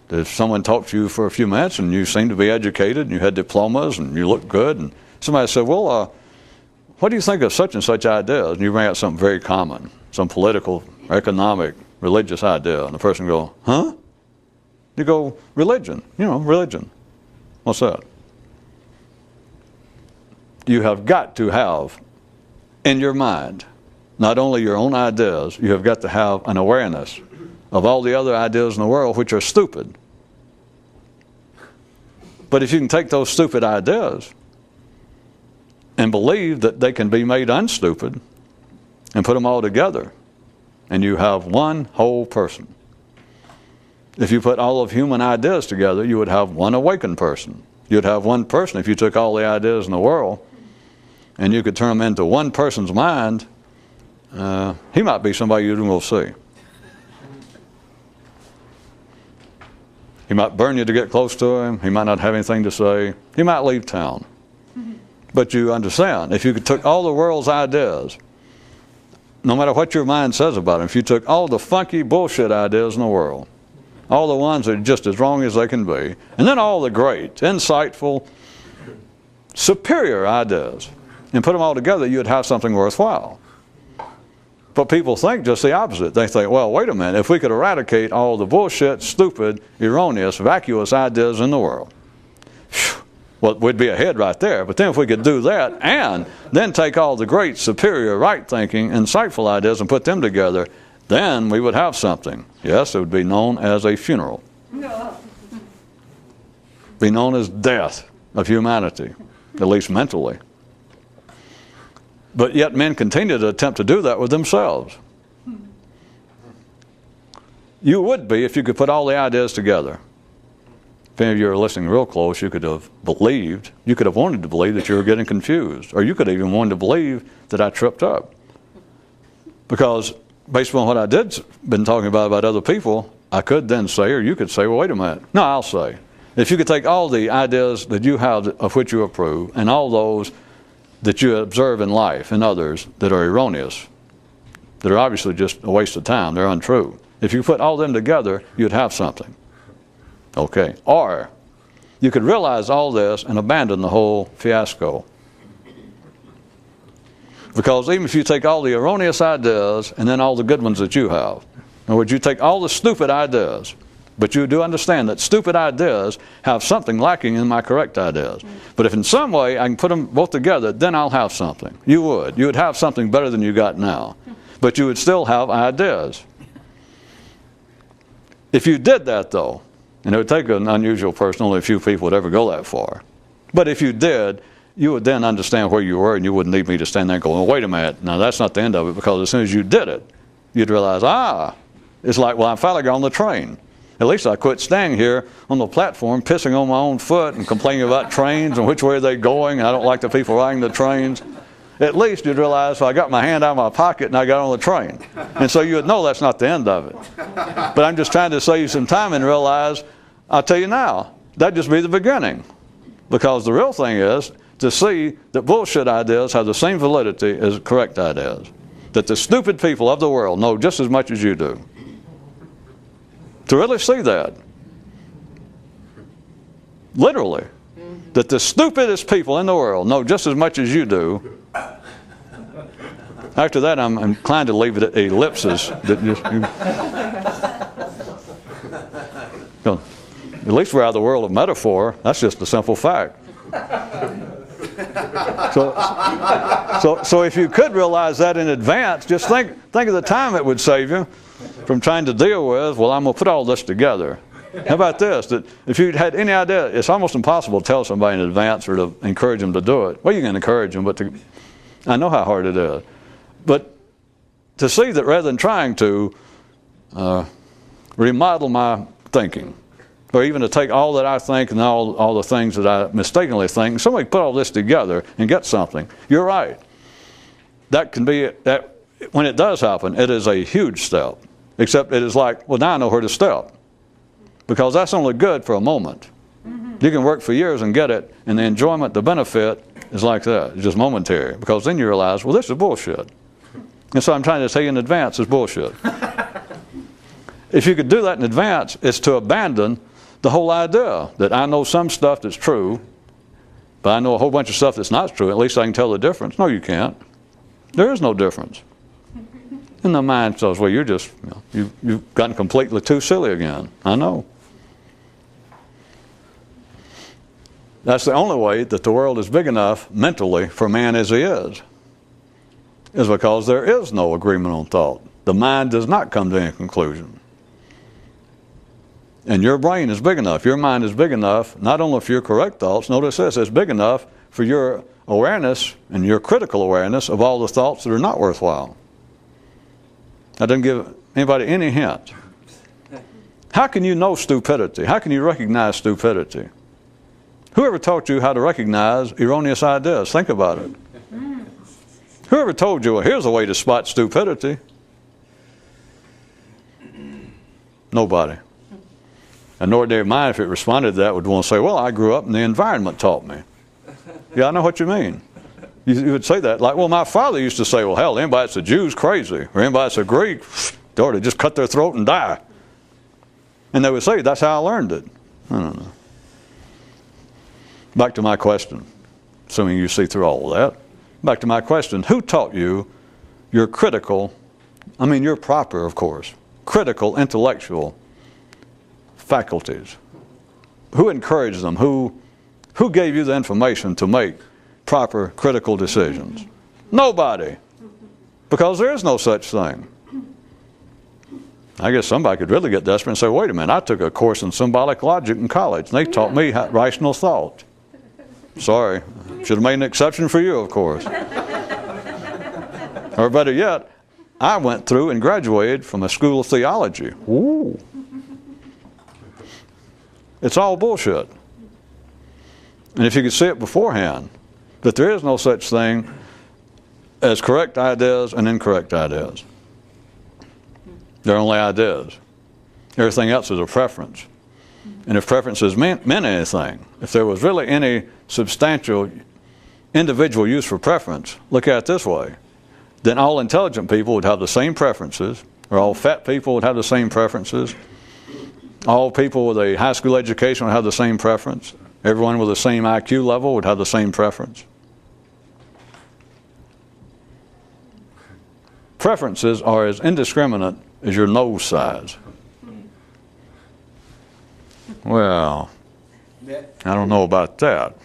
If someone talked to you for a few minutes and you seemed to be educated and you had diplomas and you looked good, and somebody said, well, what do you think of such and such ideas? And you bring out something very common, some political, economic, religious idea, and the person will go, huh? You go, religion. Religion. What's that? You have got to have in your mind not only your own ideas, you have got to have an awareness of all the other ideas in the world which are stupid. But if you can take those stupid ideas and believe that they can be made unstupid and put them all together, and you have one whole person. If you put all of human ideas together, you would have one awakened person. You'd have one person if you took all the ideas in the world and you could turn them into one person's mind. He might be somebody you will see. He might burn you to get close to him. He might not have anything to say. He might leave town. But you understand, if you could take all the world's ideas, no matter what your mind says about them, if you took all the funky bullshit ideas in the world, all the ones that are just as wrong as they can be, and then all the great, insightful, superior ideas, and put them all together, you'd have something worthwhile. But people think just the opposite. They think, well, wait a minute, if we could eradicate all the bullshit, stupid, erroneous, vacuous ideas in the world, well, we'd be ahead right there. But then if we could do that and then take all the great, superior, right-thinking, insightful ideas and put them together, then we would have something. Yes, it would be known as a funeral. Be known as death of humanity, at least mentally. But yet men continue to attempt to do that with themselves. You would be if you could put all the ideas together. If any of you are listening real close, you could have believed, you could have wanted to believe that you were getting confused, or you could have even wanted to believe that I tripped up. Because based on what I did been talking about other people, I could then say, or you could say, well, wait a minute. No, I'll say. If you could take all the ideas that you have of which you approve and all those that you observe in life and others that are erroneous, that are obviously just a waste of time, they're untrue. If you put all them together, you'd have something. Okay. Or you could realize all this and abandon the whole fiasco. Because even if you take all the erroneous ideas and then all the good ones that you have, in other words, you take all the stupid ideas, but you do understand that stupid ideas have something lacking in my correct ideas. But if in some way I can put them both together, then I'll have something. You would. You would have something better than you got now. But you would still have ideas. If you did that, though, and it would take an unusual person, only a few people would ever go that far. But if you did, you would then understand where you were, and you wouldn't need me to stand there and go, well, wait a minute, now that's not the end of it, because as soon as you did it, you'd realize, it's like, well, I finally got on the train. At least I quit standing here on the platform, pissing on my own foot and complaining about trains and which way they're going, and I don't like the people riding the trains. At least you'd realize, well, I got my hand out of my pocket and I got on the train. And so you would know that's not the end of it. But I'm just trying to save you some time and realize, I'll tell you now, that'd just be the beginning. Because the real thing is to see that bullshit ideas have the same validity as correct ideas. That the stupid people of the world know just as much as you do. To really see that. Literally. That the stupidest people in the world know just as much as you do. After that, I'm inclined to leave it at ellipses. At least we're out of the world of metaphor. That's just a simple fact. So if you could realize that in advance, just think of the time it would save you from trying to deal with, well, I'm going to put all this together. How about this? That if you had any idea, it's almost impossible to tell somebody in advance or to encourage them to do it. Well, you can encourage them, but I know how hard it is. But to see that rather than trying to remodel my thinking, or even to take all that I think and all the things that I mistakenly think, somebody put all this together and get something. You're right. That can be, that when it does happen, it is a huge step. Except it is like, well, now I know where to step. Because that's only good for a moment. You can work for years and get it, and the enjoyment, the benefit is like that. It's just momentary. Because then you realize, well, this is bullshit. And so I'm trying to tell you in advance, it's bullshit. If you could do that in advance, it's to abandon the whole idea that I know some stuff that's true, but I know a whole bunch of stuff that's not true. At least I can tell the difference. No, you can't. There is no difference. And the mind says, well, you're just, you've gotten completely too silly again. I know. That's the only way that the world is big enough mentally for man as he is because there is no agreement on thought. The mind does not come to any conclusion. And your brain is big enough, your mind is big enough, not only for your correct thoughts, notice this, it's big enough for your awareness and your critical awareness of all the thoughts that are not worthwhile. That doesn't give anybody any hint. How can you know stupidity? How can you recognize stupidity? Whoever taught you how to recognize erroneous ideas? Think about it. Whoever told you, well, here's a way to spot stupidity? Nobody. An ordinary mind, if it responded to that, would want to say, well, I grew up and the environment taught me. Yeah, I know what you mean. You would say that. Like, well, my father used to say, well, hell, anybody that's a Jew's crazy. Or anybody that's a Greek, they ought to just cut their throat and die. And they would say, that's how I learned it. I don't know. Back to my question, assuming you see through all of that. Back to my question, who taught you your critical I mean your proper, of course, critical intellectual faculties. Who encouraged them? Who gave you the information to make proper critical decisions? Nobody. Because there is no such thing. I guess somebody could really get desperate and say, wait a minute, I took a course in symbolic logic in college, and they taught me rational thought. Sorry. Should have made an exception for you, of course. Or better yet, I went through and graduated from a school of theology. Ooh. It's all bullshit. And if you could see it beforehand, that there is no such thing as correct ideas and incorrect ideas. They're only ideas. Everything else is a preference. And if preferences meant anything, if there was really any substantial individual use for preference, look at it this way, then all intelligent people would have the same preferences, or all fat people would have the same preferences, all people with a high school education would have the same preference, everyone with the same IQ level would have the same preference. Preferences are as indiscriminate as your nose size. Well, I don't know about that.